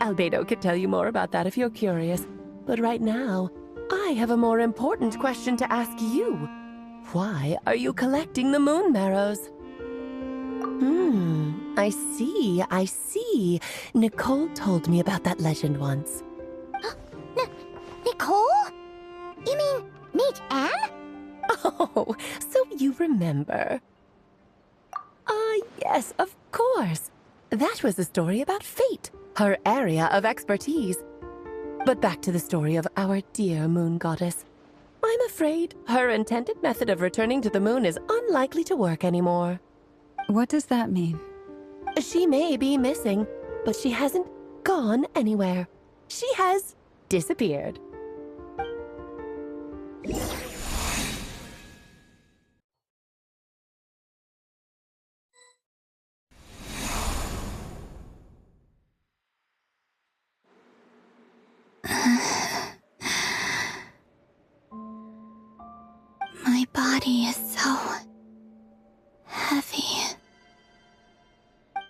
Albedo could tell you more about that if you're curious. But right now, I have a more important question to ask you. Why are you collecting the moon marrows? I see. Nicole told me about that legend once. Nicole? You mean Mage Anne? Oh, so you remember. Yes, of course. That was a story about fate, her area of expertise. But back to the story of our dear moon goddess. I'm afraid her intended method of returning to the moon is unlikely to work anymore. What does that mean? She may be missing, but she hasn't gone anywhere. She has disappeared. My body is so heavy.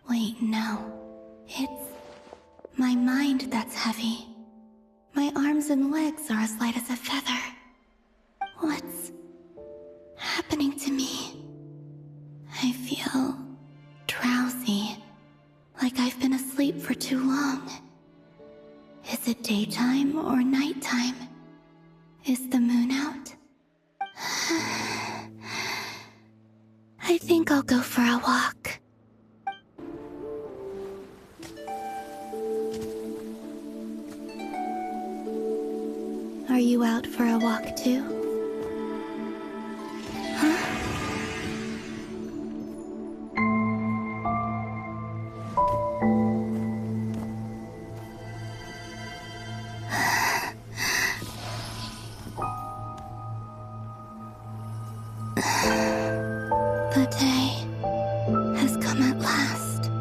Wait, no. It's my mind that's heavy. My arms and legs are as light as a feather. What's happening to me? I feel drowsy, like I've been asleep for too long. Is it daytime or nighttime? Is the moon out? I think I'll go for a walk. Are you out for a walk too? Huh? The day has come at last.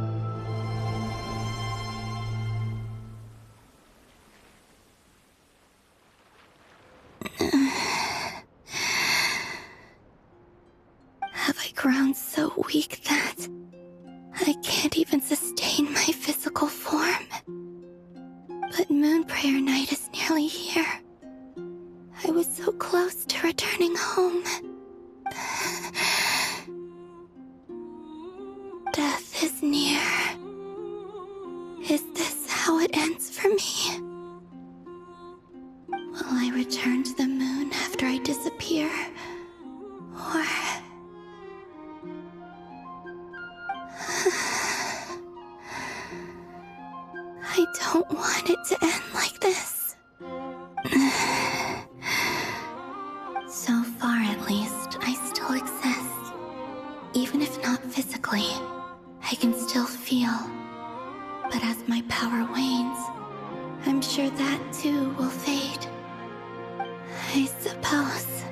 Have I grown so weak that I can't even sustain my physical form? But Moon Prayer Night is nearly here. I was so close to returning home. Death is near. Is this how it ends for me? Will I return to the moon after I disappear? Or... I don't want it to end like this. So far, at least, I still exist. Even if not physically, I can still feel. But as my power wanes, I'm sure that too will fade. I suppose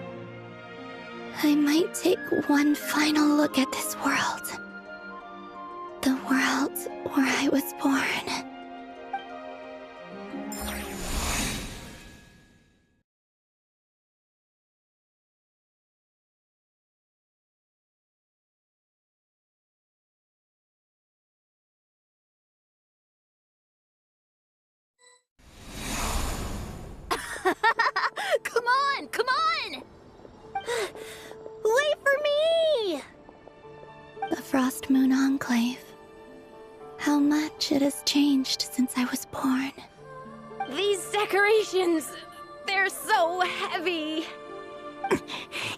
I might take one final look at this world. The world where I was born. Come on! Come on! Wait for me! The Frost Moon Enclave. How much it has changed since I was born. These decorations, they're so heavy.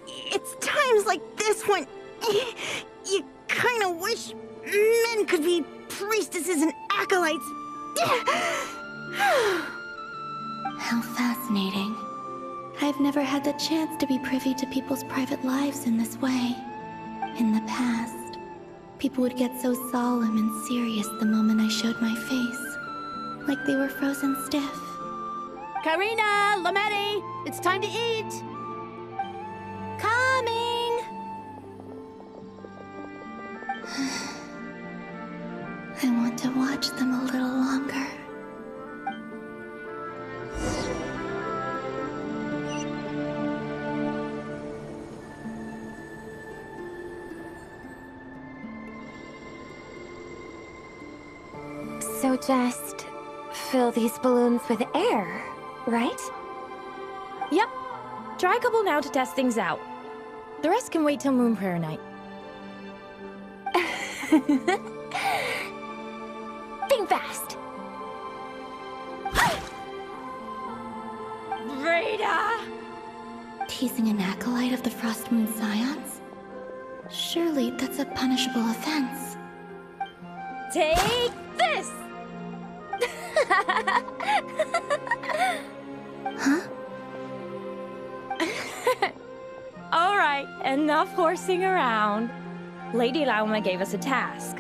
It's times like this when you kind of wish men could be priestesses and acolytes. How fascinating. I've never had the chance to be privy to people's private lives in this way. In the past, people would get so solemn and serious the moment I showed my face. Like they were frozen stiff. Karina, Lametti, it's time to eat. Coming! I want to watch them a little longer. So just fill these balloons with air, right? Yep. Try a couple now to test things out. The rest can wait till Moon Prayer Night. Think fast. Rita! Teasing an acolyte of the Frost Moon Scions? Surely that's a punishable offense. Take this! Huh? All right, enough horsing around. Lady Lauma gave us a task.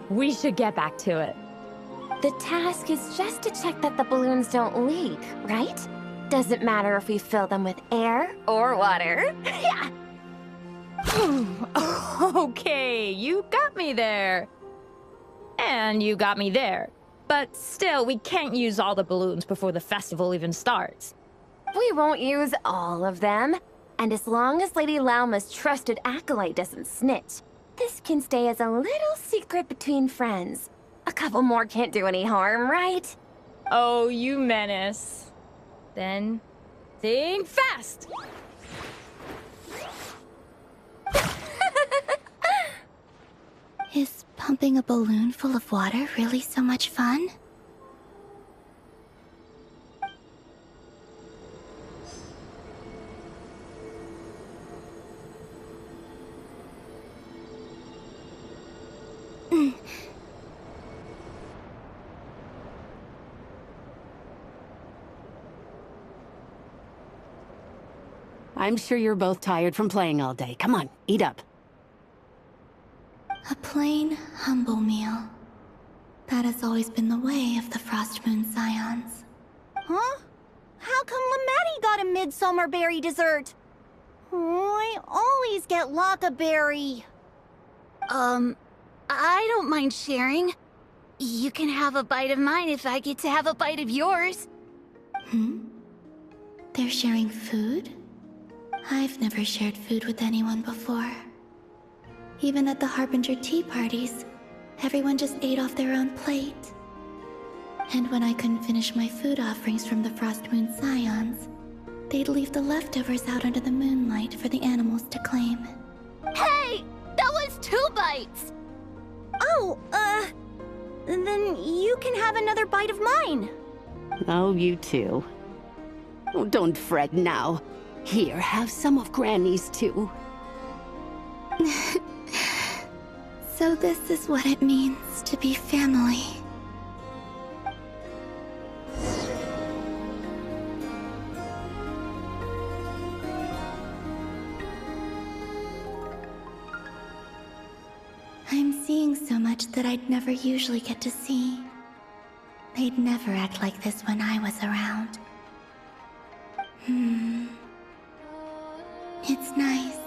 We should get back to it. The task is just to check that the balloons don't leak, right? Doesn't matter if we fill them with air or water. Yeah. Okay, you got me there. And you got me there. But still, we can't use all the balloons before the festival even starts. We won't use all of them. And as long as Lady Lauma's trusted acolyte doesn't snitch, this can stay as a little secret between friends. A couple more can't do any harm, right? Oh, you menace. Then, think fast! Is pumping a balloon full of water really so much fun? I'm sure you're both tired from playing all day. Come on, eat up. A plain, humble meal. That has always been the way of the Frost Moon Scions. Huh? How come Lamette got a midsummer berry dessert? Oh, I always get Lockaberry. I don't mind sharing. You can have a bite of mine if I get to have a bite of yours. They're sharing food? I've never shared food with anyone before. Even at the Harbinger tea parties, everyone just ate off their own plate. And when I couldn't finish my food offerings from the Frost Moon Scions, they'd leave the leftovers out under the moonlight for the animals to claim. Hey! That was 2 bites! Oh, then you can have another bite of mine. Oh, you too. Oh, don't fret now. Here, have some of Granny's too. So this is what it means to be family. I'm seeing so much that I'd never usually get to see. They'd never act like this when I was around. It's nice,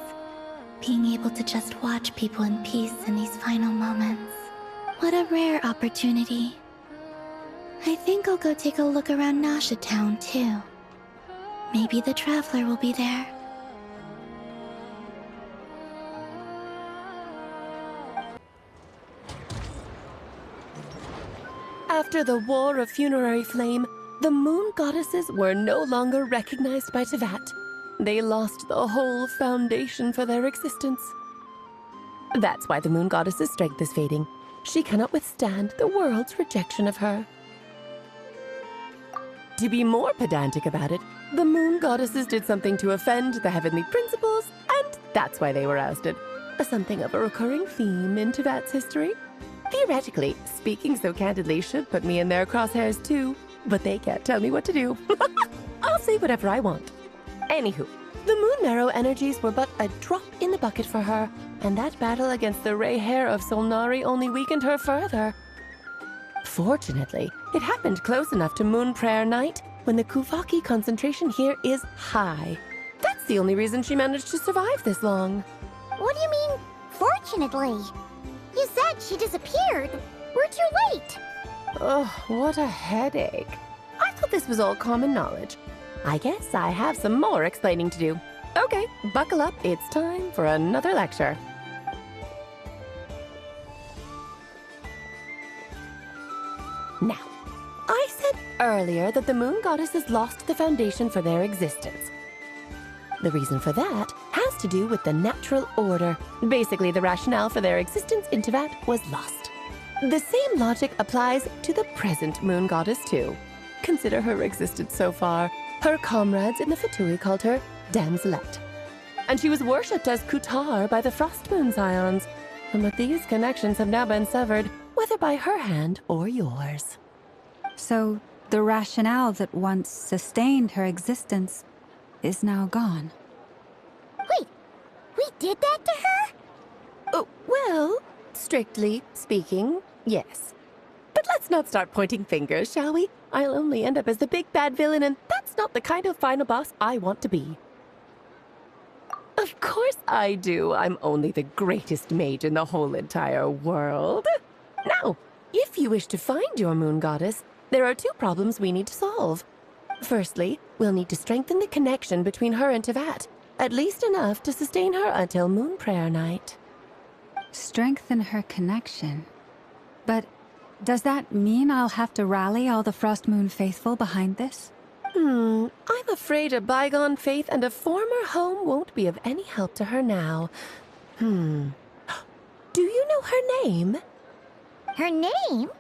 being able to just watch people in peace in these final moments. What a rare opportunity. I think I'll go take a look around Nasha Town, too. Maybe the Traveler will be there. After the War of Funerary Flame, the Moon Goddesses were no longer recognized by Tevat. They lost the whole foundation for their existence. That's why the Moon Goddess's strength is fading. She cannot withstand the world's rejection of her. To be more pedantic about it, the Moon Goddesses did something to offend the heavenly principles, and that's why they were ousted. Something of a recurring theme in Tevat's history. Theoretically, speaking so candidly should put me in their crosshairs too, but they can't tell me what to do. I'll say whatever I want. Anywho, the Moon Marrow energies were but a drop in the bucket for her, and that battle against the Ray Hair of Solnari only weakened her further. Fortunately, it happened close enough to Moon Prayer Night when the Kuvaki concentration here is high. That's the only reason she managed to survive this long. What do you mean, fortunately? You said she disappeared. We're too late. Oh, what a headache. I thought this was all common knowledge. I guess I have some more explaining to do. Okay, buckle up. It's time for another lecture. Now, I said earlier that the moon goddesses lost the foundation for their existence. The reason for that has to do with the natural order. Basically, the rationale for their existence in Teyvat was lost. The same logic applies to the present moon goddess, too. Consider her existence so far. Her comrades in the Fatui called her Damselette. And she was worshipped as Kutar by the Frost Moon Scions. But these connections have now been severed, whether by her hand or yours. So, the rationale that once sustained her existence is now gone. Wait, we did that to her? Oh, well, strictly speaking, yes. But let's not start pointing fingers, shall we? I'll only end up as the big bad villain, and that's not the kind of final boss I want to be. Of course I do. I'm only the greatest mage in the whole entire world. Now, if you wish to find your moon goddess, there are two problems we need to solve. Firstly, we'll need to strengthen the connection between her and Teyvat, at least enough to sustain her until Moon Prayer Night. Strengthen her connection. But does that mean I'll have to rally all the Frost Moon faithful behind this? I'm afraid a bygone faith and a former home won't be of any help to her now. Do you know her name? Her name?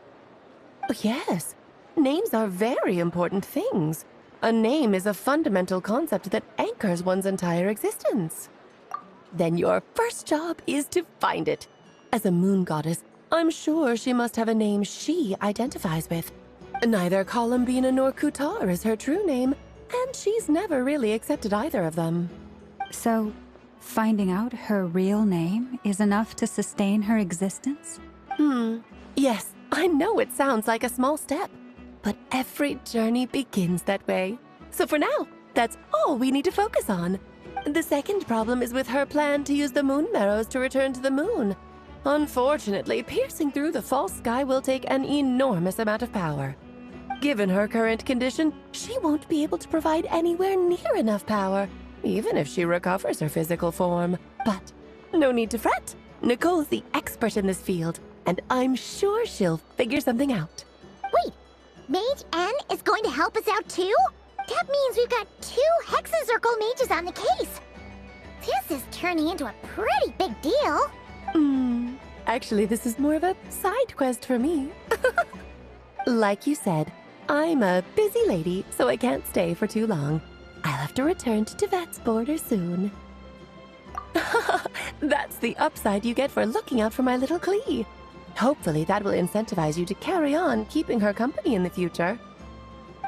Yes. Names are very important things. A name is a fundamental concept that anchors one's entire existence. Then your first job is to find it. As a moon goddess, I'm sure she must have a name she identifies with. Neither Columbina nor Kutar is her true name, and she's never really accepted either of them. So, finding out her real name is enough to sustain her existence? Yes, I know it sounds like a small step, but every journey begins that way. So for now, that's all we need to focus on. The second problem is with her plan to use the moon marrows to return to the moon. Unfortunately, piercing through the false sky will take an enormous amount of power. Given her current condition, she won't be able to provide anywhere near enough power, even if she recovers her physical form. But no need to fret. Nicole's the expert in this field, and I'm sure she'll figure something out. Wait, Mage N is going to help us out too? That means we've got 2 Hexacircle mages on the case. This is turning into a pretty big deal. Actually, this is more of a side quest for me. Like you said, I'm a busy lady, so I can't stay for too long. I'll have to return to Teyvat's border soon. That's the upside you get for looking out for my little Klee. Hopefully that will incentivize you to carry on keeping her company in the future.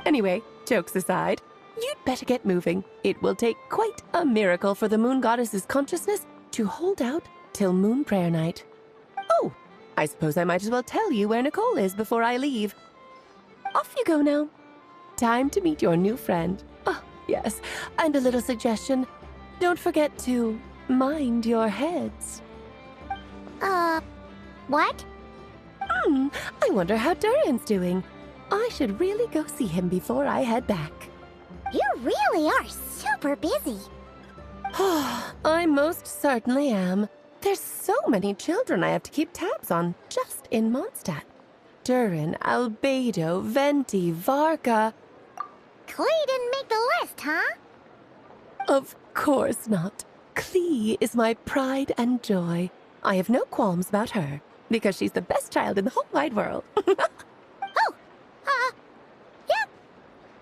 Anyway, jokes aside, you'd better get moving. It will take quite a miracle for the moon goddess's consciousness to hold out till Moon Prayer Night. Oh, I suppose I might as well tell you where Nicole is before I leave. Off you go now. Time to meet your new friend. Oh, yes, and a little suggestion. Don't forget to mind your heads. What? I wonder how Durian's doing. I should really go see him before I head back. You really are super busy. I most certainly am. There's so many children I have to keep tabs on just in Mondstadt. Durin, Albedo, Venti, Varka. Klee didn't make the list, huh? Of course not. Klee is my pride and joy. I have no qualms about her, because she's the best child in the whole wide world. Yeah.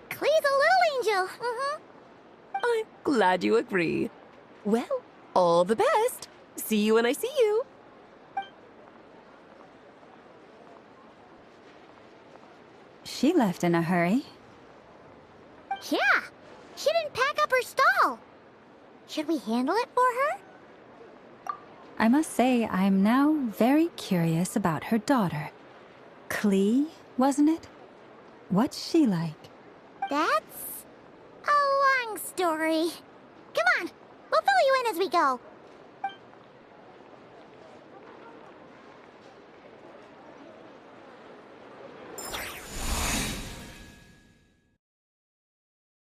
Klee's a little angel. I'm glad you agree. Well, all the best. See you when I see you. She left in a hurry. Yeah, she didn't pack up her stall. Should we handle it for her? I must say, I'm now very curious about her daughter. Klee, wasn't it? What's she like? That's a long story. Come on, we'll fill you in as we go.